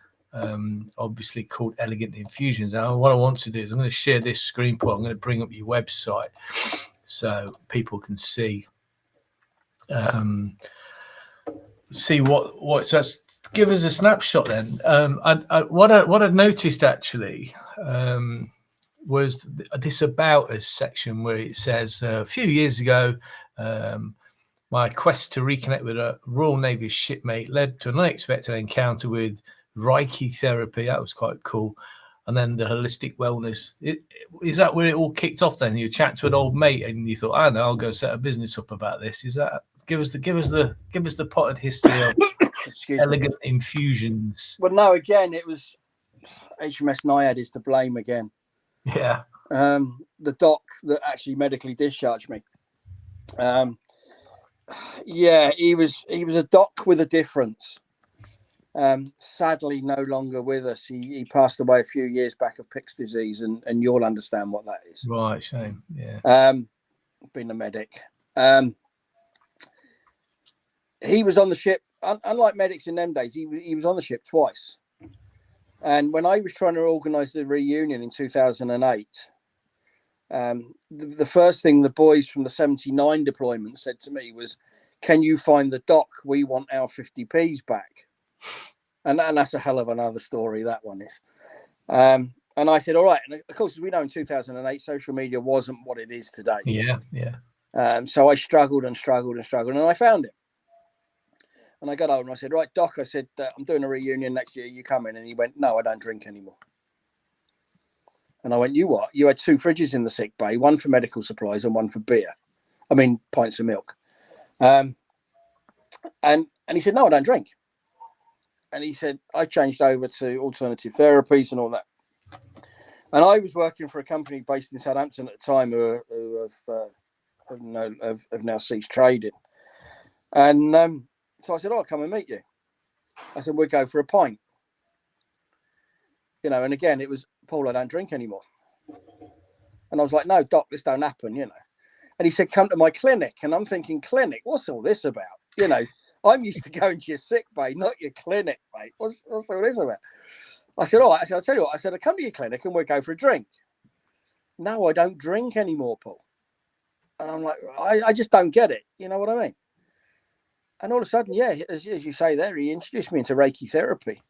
obviously called Elegant Infusions. Now, what I want to do is I'm going to share this screen put. I'm going to bring up your website so people can see what. So give us a snapshot then. What I noticed actually was this About Us section where it says a few years ago, my quest to reconnect with a Royal Navy shipmate led to an unexpected encounter with Reiki therapy. That was quite cool. And then the holistic wellness. Is that where it all kicked off then? You chat to an old mate and you thought, I know, I'll go set a business up about this. Is that give us the potted history of Elegant Infusions? Well, no, again, it was HMS Naiad is to blame again. Yeah. The doc that actually medically discharged me. Yeah, he was a doc with a difference. Sadly, no longer with us. He passed away a few years back of Pick's disease, and you'll understand what that is. Right, shame. Yeah. Being a medic. He was on the ship. Unlike medics in them days, he was on the ship twice. And when I was trying to organise the reunion in 2008, the first thing the boys from the 79 deployment said to me was, "Can you find the doc? We want our 50p's back." And that's a hell of another story, that one is. And I said, all right. And of course, as we know, in 2008, social media wasn't what it is today. Yeah. So I struggled and I found him. And I got over and I said, right, Doc, I said, I'm doing a reunion next year. You coming? And he went, no, I don't drink anymore. And I went, you what? You had 2 fridges in the sick bay, one for medical supplies and one for beer. I mean, pints of milk. And he said, no, I don't drink. And he said, I changed over to alternative therapies and all that. And I was working for a company based in Southampton at the time who have now ceased trading. And so I said, I'll come and meet you. I said, we'll go for a pint. You know, and again, it was, Paul, I don't drink anymore. And I was like, no, Doc, this don't happen, you know. And he said, come to my clinic. And I'm thinking, clinic? What's all this about? You know, I'm used to going to your sick bay, not your clinic, mate. What's all this about? I said, all right. I said, I'll tell you what. I said, I'll come to your clinic and we'll go for a drink. No, I don't drink anymore, Paul. And I'm like, I just don't get it. You know what I mean? And all of a sudden, yeah, as you say there, he introduced me into Reiki therapy.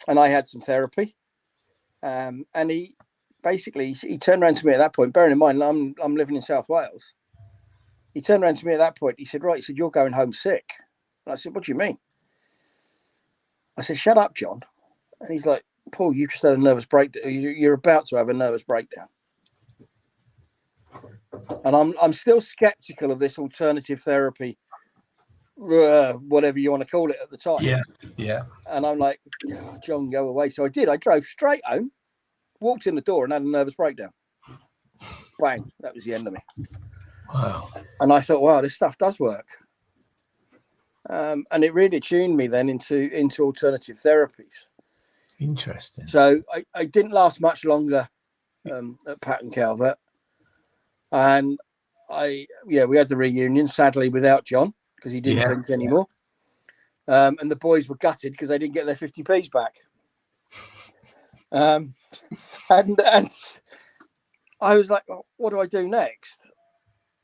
And I had some therapy. And he basically, he turned around to me at that point, bearing in mind, I'm living in South Wales. He turned around to me at that point. He said, right, he said, you're going home sick. And I said, what do you mean? I said, shut up, John. And he's like, Paul, you just had a nervous breakdown. You're about to have a nervous breakdown. And I'm still skeptical of this alternative therapy, whatever you want to call it at the time. Yeah. And I'm like, oh, John, go away. So I did. I drove straight home, walked in the door and had a nervous breakdown. Bang. That was the end of me. Wow. And I thought, wow, this stuff does work. And it really tuned me then into alternative therapies. Interesting. So I didn't last much longer at Patton Calvert. And we had the reunion, sadly, without John, because he didn't drink anymore. And the boys were gutted because they didn't get their 50p's back. And I was like, well, what do I do next?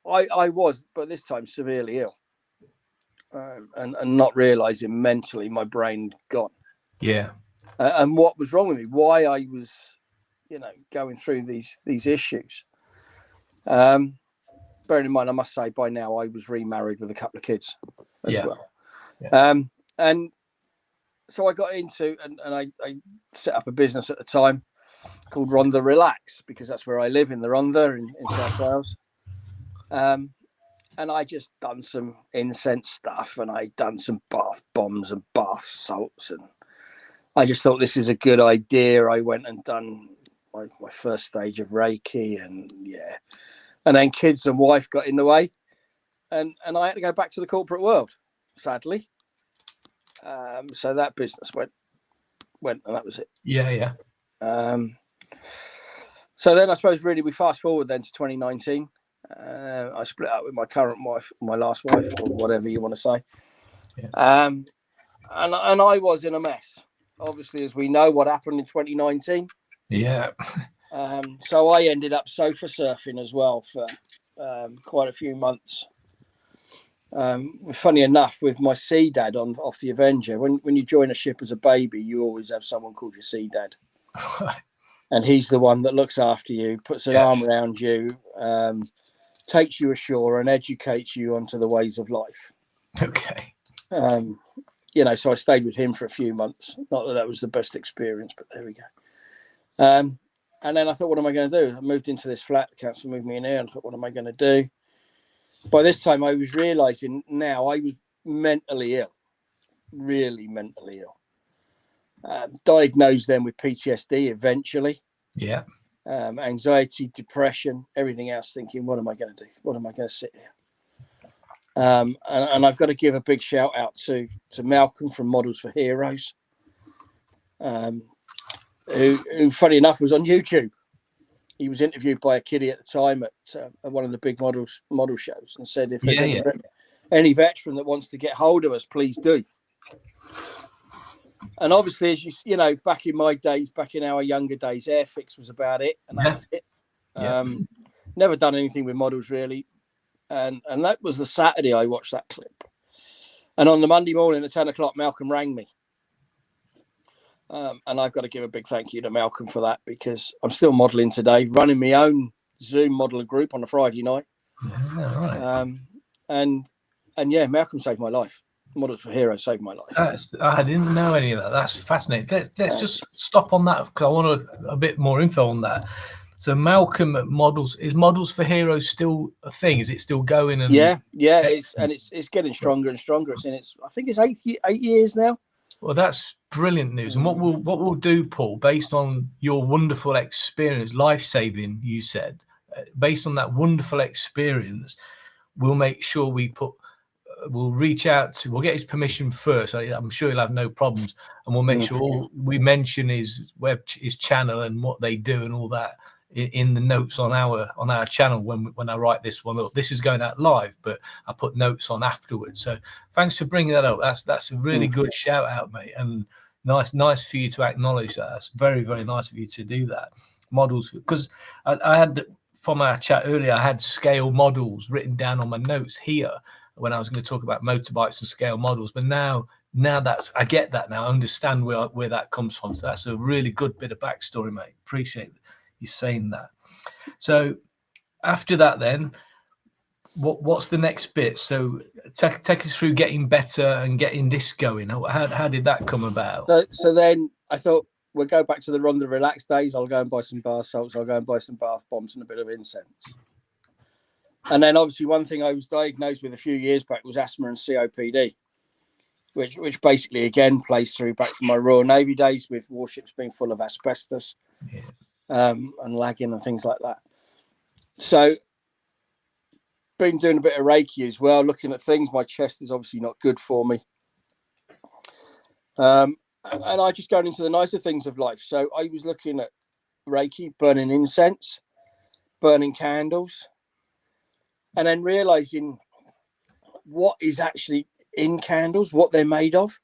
I was, but this time severely ill. And not realizing mentally my brain gone. Yeah. And what was wrong with me? Why I was, going through these issues. Bearing in mind, I must say, by now I was remarried with a couple of kids as well. Yeah. And so I got into, and I set up a business at the time called Rhondda Relax, because that's where I live, in the Rhondda in South Wales. And I just done some incense stuff, and I done some bath bombs and bath salts, and I just thought this is a good idea. I went and done my first stage of Reiki, and then kids and wife got in the way, and I had to go back to the corporate world, sadly. So that business went, and that was it. Yeah. So then I suppose really we fast forward then to 2019. I split up with my current wife, my last wife, or whatever you want to say. Yeah. And I was in a mess. Obviously, as we know, what happened in 2019. Yeah. So I ended up sofa surfing as well for quite a few months. Funny enough, with my sea dad off the Avenger, when you join a ship as a baby, you always have someone called your sea dad. And he's the one that looks after you, puts an arm around you, takes you ashore and educates you onto the ways of life. Okay. So I stayed with him for a few months. Not that was the best experience, but there we go. And then I thought, what am I going to do? I moved into this flat. The council moved me in here, and I thought, what am I going to do? By this time, I was realising now I was mentally ill, really mentally ill. Diagnosed then with PTSD eventually. Yeah. Anxiety, depression, everything else. Thinking, what am I going to do? What am I going to sit here? And I've got to give a big shout out to Malcolm from Models for Heroes, who, funny enough, was on YouTube. He was interviewed by a kiddie at the time at one of the big model shows, and said, if there's any veteran that wants to get hold of us, please do. And obviously, as you know, back in my days, back in our younger days, Airfix was about it, and that was it. Never done anything with models really, and that was the Saturday I watched that clip. And on the Monday morning at 10 o'clock, Malcolm rang me. And I've got to give a big thank you to Malcolm for that, because I'm still modelling today, running my own Zoom modeler group on a Friday night. Yeah, right. And Malcolm saved my life. Models for Heroes saved my life. I didn't know any of that. That's fascinating. Let's just stop on that, because I want a bit more info on that. So Malcolm at Models, is Models for Heroes still a thing? Is it still going? And it's getting stronger and stronger. I think it's 8 years now. Well, that's brilliant news. And what we'll do, Paul, based on your wonderful experience, life-saving, you said, based on that wonderful experience, we'll make sure we'll reach out we'll get his permission first. I'm sure he'll have no problems, and we'll make sure we mention his channel and what they do and all that in the notes on our channel when I write this one up. This is going out live, but I put notes on afterwards. So thanks for bringing that up. That's a really good shout out, mate, and nice for you to acknowledge that. That's very, very nice of you to do that. Models, because I had, from our chat earlier, I had scale models written down on my notes here when I was going to talk about motorbikes and scale models, but now I get that now. I understand where that comes from. So that's a really good bit of backstory, mate. Appreciate you saying that. So after that, then what's the next bit? So take us through getting better and getting this going. How did that come about? So then I thought, we'll go back to the Run the Relax days. I'll go and buy some bar salts. I'll go and buy some bath bombs and a bit of incense. And then obviously one thing I was diagnosed with a few years back was asthma and COPD, which basically again plays through back from my Royal Navy days, with warships being full of asbestos and lagging and things like that. So been doing a bit of Reiki as well, looking at things. My chest is obviously not good for me. And I just going into the nicer things of life. So I was looking at Reiki, burning incense, burning candles, and then realizing what is actually in candles, what they're made of.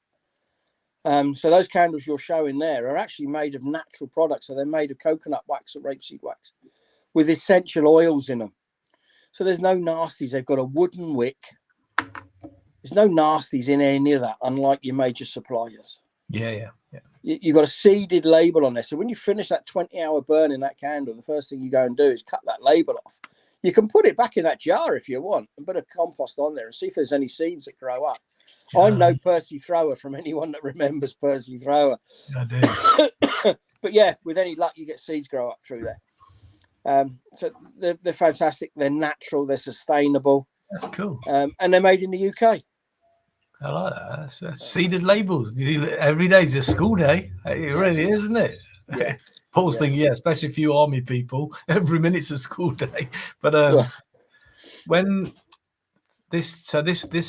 So those candles you're showing there are actually made of natural products. So they're made of coconut wax or rapeseed wax with essential oils in them. So there's no nasties. They've got a wooden wick. There's no nasties in any of that, unlike your major suppliers. Yeah. You've got a seeded label on there. So when you finish that 20-hour burn in that candle, the first thing you go and do is cut that label off. You can put it back in that jar if you want and put a compost on there and see if there's any seeds that grow up. I'm no Percy Thrower, from anyone that remembers Percy Thrower. I do. But yeah, with any luck, you get seeds grow up through there. So they're fantastic. They're natural. They're sustainable. That's cool. And they're made in the UK. I like that. That's seeded labels. Every day's a school day. It really is, isn't it? Yeah. Paul's thinking, especially for you army people, every minute's a school day. But when this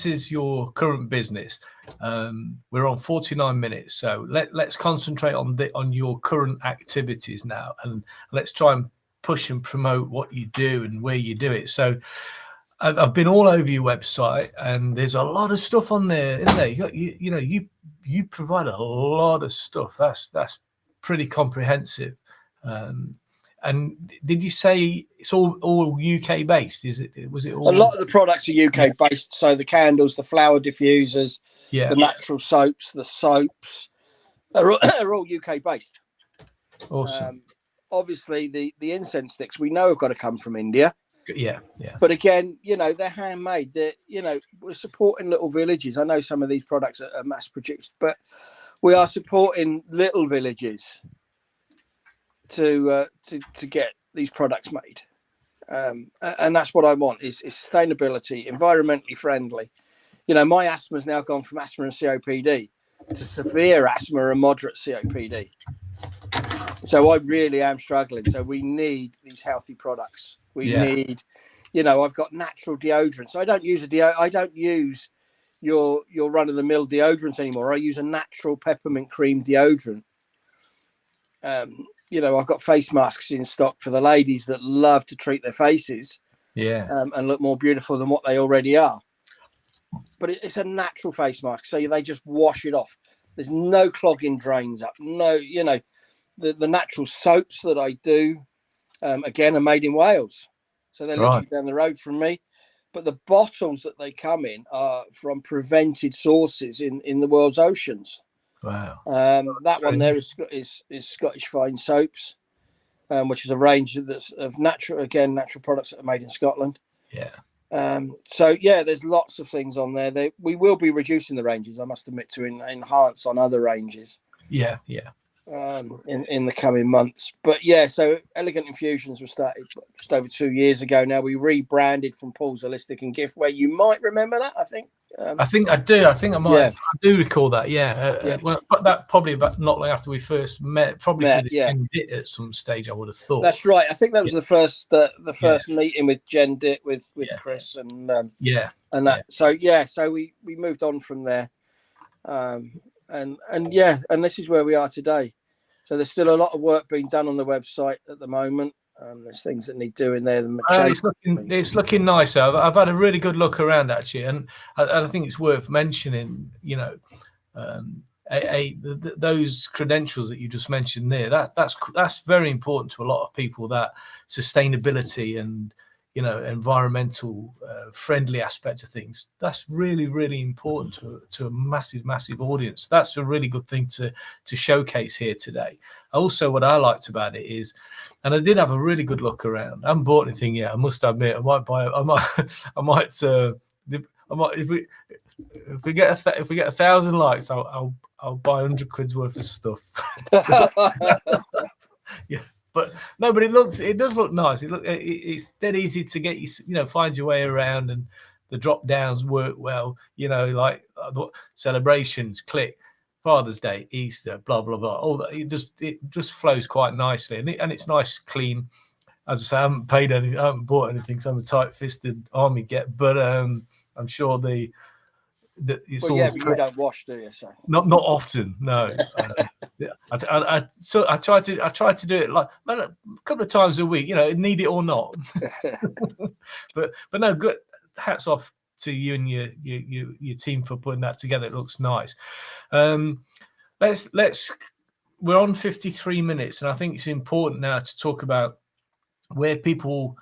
is your current business. We're on 49 minutes, so let's concentrate on your current activities now, and let's try and push and promote what you do and where you do it. So I've been all over your website, and there's a lot of stuff on there, isn't there? You provide a lot of stuff. That's pretty comprehensive. And did you say it's all UK based? Was it all? A lot of the products are UK based. So the candles, the flower diffusers, the natural soaps, the soaps are all UK based. Awesome. Obviously, the incense sticks we know have got to come from India. Yeah. But again, they're handmade. We're supporting little villages. I know some of these products are mass produced, but we are supporting little villages to get these products made. And that's what I want is sustainability, environmentally friendly. My asthma has now gone from asthma and COPD to severe asthma and moderate COPD. So I really am struggling. So we need these healthy products. We need, I've got natural deodorants. I don't use I don't use your run of the mill deodorants anymore. I use a natural peppermint cream deodorant. I've got face masks in stock for the ladies that love to treat their faces, and look more beautiful than what they already are. But it's a natural face mask, so they just wash it off. There's no clogging drains up. No, the natural soaps that I do, again, are made in Wales, so they're literally down the road from me. But the bottles that they come in are from prevented sources in the world's oceans. Wow. That one there is Scottish Fine Soaps, which is a range of natural products that are made in Scotland. There's lots of things on there. We will be reducing the ranges, I must admit, to enhance on other ranges. In the coming months. But so Elegant Infusions was started just over 2 years ago now. We rebranded from Paul's Holistic and Gift, where you might remember that, I think. I think I do. I think I might. I do recall that. Well, that probably about not long after we first met. Probably at some stage, I would have thought. That's right. I think that was the first meeting with Jen Ditt with Chris and that. So we moved on from there, and this is where we are today. So there's still a lot of work being done on the website at the moment. There's things that need doing there. It's looking nice. I've had a really good look around, actually, and I think it's worth mentioning. Those credentials that you just mentioned there. That's very important to a lot of people. That sustainability and environmental friendly aspect of things. That's really, really important to a massive audience. That's a really good thing to showcase here today. Also, what I liked about it is, and I did have a really good look around. I haven't bought anything yet, I must admit. I might buy. I might. If we get 1,000 likes, I'll buy 100 quid's worth of stuff. But no, but it does look nice. It's dead easy to get find your way around, and the drop downs work well. Like celebrations, click, Father's Day, Easter, blah blah blah. All that it just flows quite nicely, and it's nice, clean. As I say, I haven't bought anything, so I'm a tight-fisted army get. But I'm sure it's all. But you don't wash, do you? So not often, no. I try to do it like a couple of times a week. Need it or not. but no, good. Hats off to you and your team for putting that together. It looks nice. We're on 53 minutes, and I think it's important now to talk about where people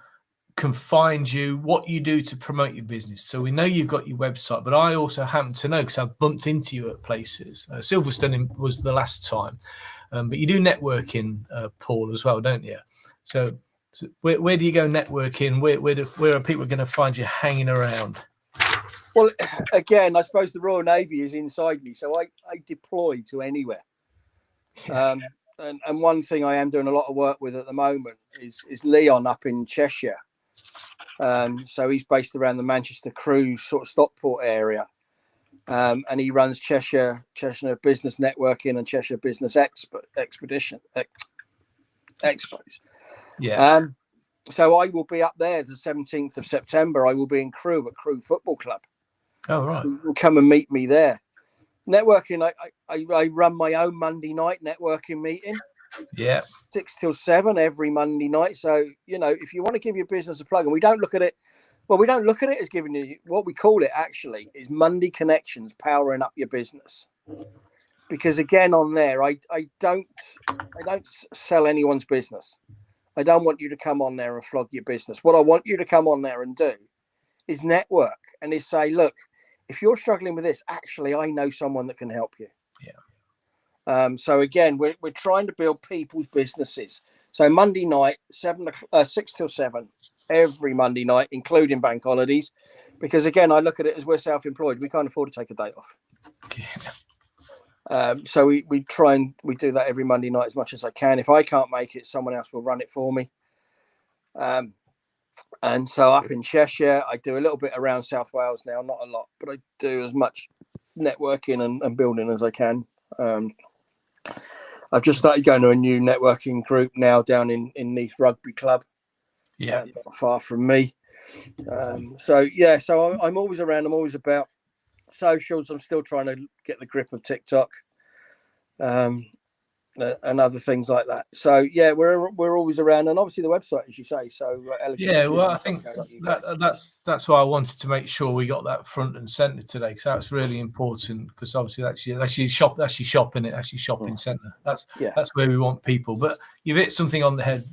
can find you, what you do to promote your business. So we know you've got your website, but I also happen to know, because I've bumped into you at places. Silverstone was the last time, but you do networking, Paul, as well, don't you? So where do you go networking? Where are people going to find you hanging around? Well, again, I suppose the Royal Navy is inside me, so I deploy to anywhere. And one thing I am doing a lot of work with at the moment is Leon up in Cheshire. So he's based around the Manchester Crew sort of Stockport area, and he runs Cheshire Business Networking and Cheshire Business Expos. So I will be up there the 17th of September. I will be in Crewe at Crewe Football Club. Oh, right. So you'll come and meet me there. Networking, I run my own Monday night networking meeting. Yeah. 6 till 7 every Monday night. So, if you want to give your business a plug, and we don't look at it as giving you, what we call it actually is Monday Connections, powering up your business. Because again, on there, I don't sell anyone's business. I don't want you to come on there and flog your business. What I want you to come on there and do is network and is say, look, if you're struggling with this, actually, I know someone that can help you. Yeah. So again, we're trying to build people's businesses. So Monday night, 6 till 7 every Monday night, including bank holidays, because again, I look at it as we're self-employed. We can't afford to take a day off. Yeah. So we try and we do that every Monday night as much as I can. If I can't make it, someone else will run it for me. And so up in Cheshire, I do a little bit around South Wales now, not a lot, but I do as much networking and building as I can. I've just started going to a new networking group now down in Neath Rugby Club. Yeah. Not far from me. So I'm always around. I'm always about socials. I'm still trying to get the grip of TikTok. And other things like that. So yeah, we're always around, and obviously the website, as you say. So I think that's why I wanted to make sure we got that front and center today, because that's really important. Because obviously actually shopping center. That's where we want people. But you've hit something on the head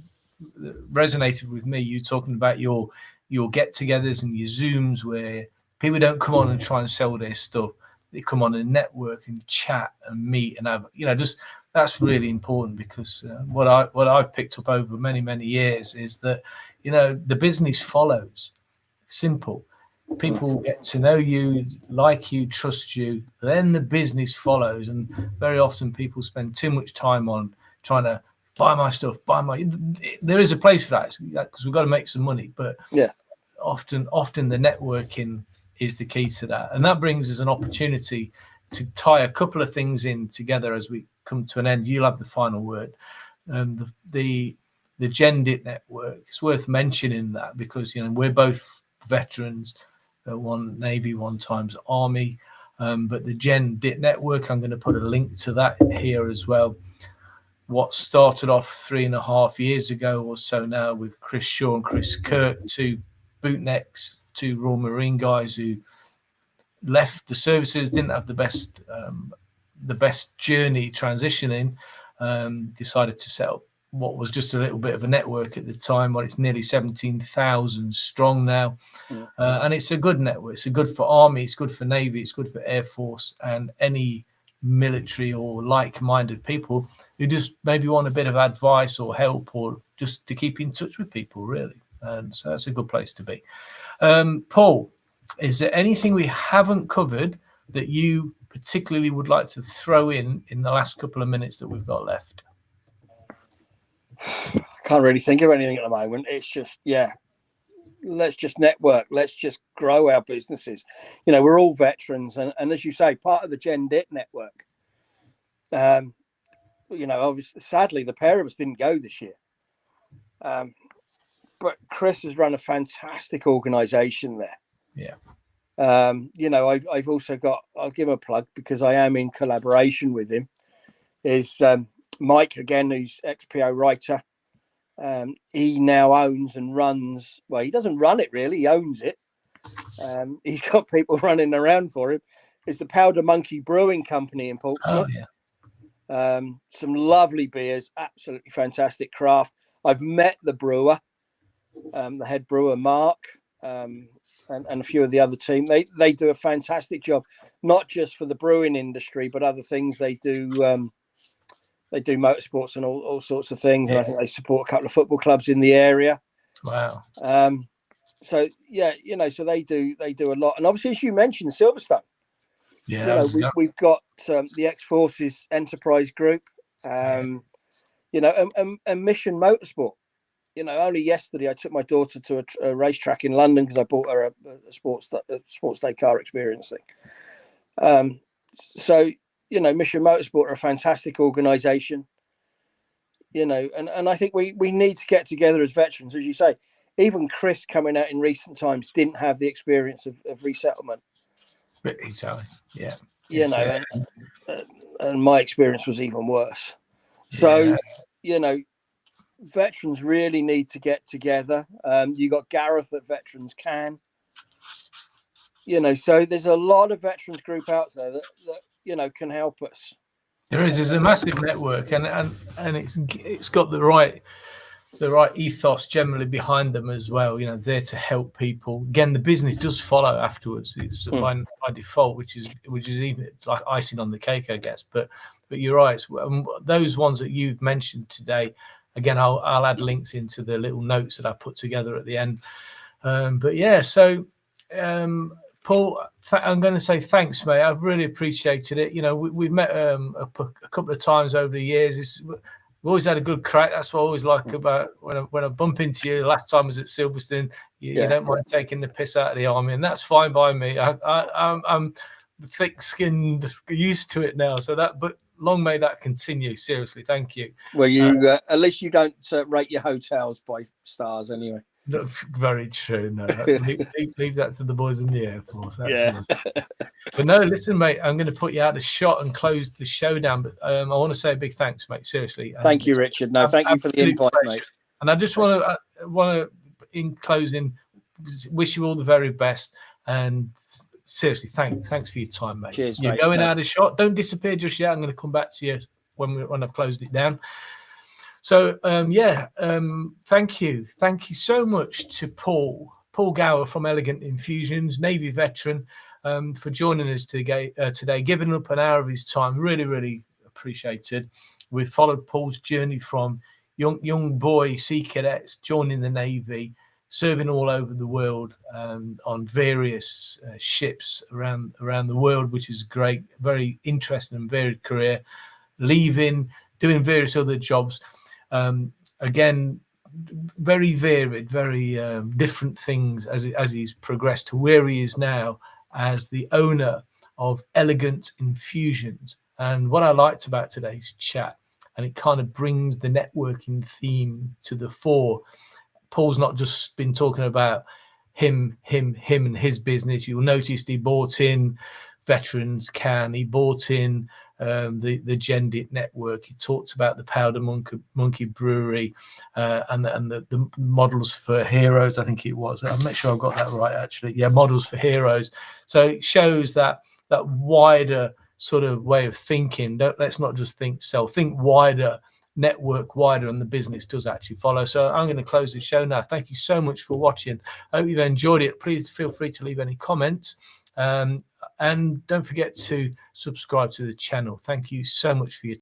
that resonated with me. You talking about your get-togethers and your Zooms where people don't come on and try and sell their stuff. They come on and network and chat and meet and have, that's really important, because what I've picked up over many years is that, the business follows. Simple. People get to know you, like you, trust you, then the business follows. And very often people spend too much time on trying to buy my stuff, there is a place for that, because we've got to make some money, but often the networking is the key to that. And that brings us an opportunity to tie a couple of things in together as we come to an end. You'll have the final word. The Gendit network, it's worth mentioning that, because we're both veterans, one Navy, one times Army, but the Gendit network, I'm going to put a link to that here as well. What started off 3.5 years ago or so now with Chris Shaw and Chris Kirk, two bootnecks, two Royal Marine guys who left the services, didn't have the best journey transitioning, decided to set up what was just a little bit of a network at the time. Well, it's nearly 17,000 strong now. And it's a good network. It's good for Army, it's good for Navy, it's good for Air Force, and any military or like-minded people who just maybe want a bit of advice or help, or just to keep in touch with people, really. And so that's a good place to be. Paul, is there anything we haven't covered that you particularly would like to throw in the last couple of minutes that we've got left? I can't really think of anything at the moment. It's just, let's just network. Let's just grow our businesses. We're all veterans. And as you say, part of the Gendit network, obviously, sadly, the pair of us didn't go this year. But Chris has run a fantastic organisation there. Yeah. I've also got, I'll give him a plug because I am in collaboration with him, is Mike, again, who's XPO writer. He now owns and runs, well, he doesn't run it really, he owns it. He's got people running around for him. It's the Powder Monkey Brewing Company in Portsmouth. Oh, yeah. Some lovely beers, absolutely fantastic craft. I've met the brewer, the head brewer, Mark, and a few of the other team. They do a fantastic job, not just for the brewing industry, but other things they do. They do motorsports and all sorts of things. And I think they support a couple of football clubs in the area. Wow. So so they do a lot. And obviously, as you mentioned, Silverstone. Yeah. We've got the X-Forces Enterprise Group, and Mission Motorsport. Only yesterday I took my daughter to a racetrack in London because I bought her a sports day car experiencing. So Mission Motorsport are a fantastic organisation. And I think we need to get together as veterans, as you say. Even Chris, coming out in recent times, didn't have the experience of resettlement. Exactly. Yeah. And my experience was even worse. So you know, veterans really need to get together. You got Gareth at Veterans Can, you know, so there's a lot of veterans group out there that you know, can help us. There's a massive network, and it's got the right ethos generally behind them as well. You know, there to help people. Again, the business does follow afterwards. It's by default, which is even like icing on the cake, I guess. But you're right. Those ones that you've mentioned today, again, I'll add links into the little notes that I put together at the end. But yeah, so Paul, I'm going to say thanks, mate. I've really appreciated it. You know, we've met a couple of times over the years. We've always had a good crack. That's what I always like about when I bump into you. Last time was at Silverstone. You don't mind taking the piss out of the army, and that's fine by me. I'm thick-skinned, used to it now. So but long may that continue. Seriously, thank you. Well, you at least you don't rate your hotels by stars anyway. That's very true. No, leave that to the boys in the Air Force. But no, listen, mate, I'm going to put you out of shot and close the show down. But I want to say a big thanks, mate. Seriously. Thank you, Richard. No, thank you for the invite, mate. And I just want to, in closing, wish you all the very best. And seriously, thanks for your time, mate. Cheers, You're mate. going out of shot. Don't disappear just yet. I'm going to come back to you when I've closed it down. So, thank you. Thank you so much to Paul Gower from Elegant Infusions, Navy veteran, for joining us today, giving up an hour of his time. Really, really appreciated. We've followed Paul's journey from young boy sea cadets, joining the Navy, serving all over the world on various ships around the world, which is great. Very interesting and varied career. Leaving, doing various other jobs. Again, very varied, very different things as he's progressed to where he is now as the owner of Elegant Infusions. And what I liked about today's chat, and it kind of brings the networking theme to the fore. Paul's not just been talking about him and his business. You'll notice he bought in Veterans Can, he bought in the Gendit network. He talked about the Powder Monkey Brewery and the Models for Heroes, I think it was. I'm not sure I've got that right, actually. Yeah, Models for Heroes. So it shows that wider sort of way of thinking. Let's not just think wider, network wider, and the business does actually follow. So I'm going to close the show now. Thank you so much for watching. I hope you've enjoyed it. Please feel free to leave any comments. And don't forget to subscribe to the channel. Thank you so much for your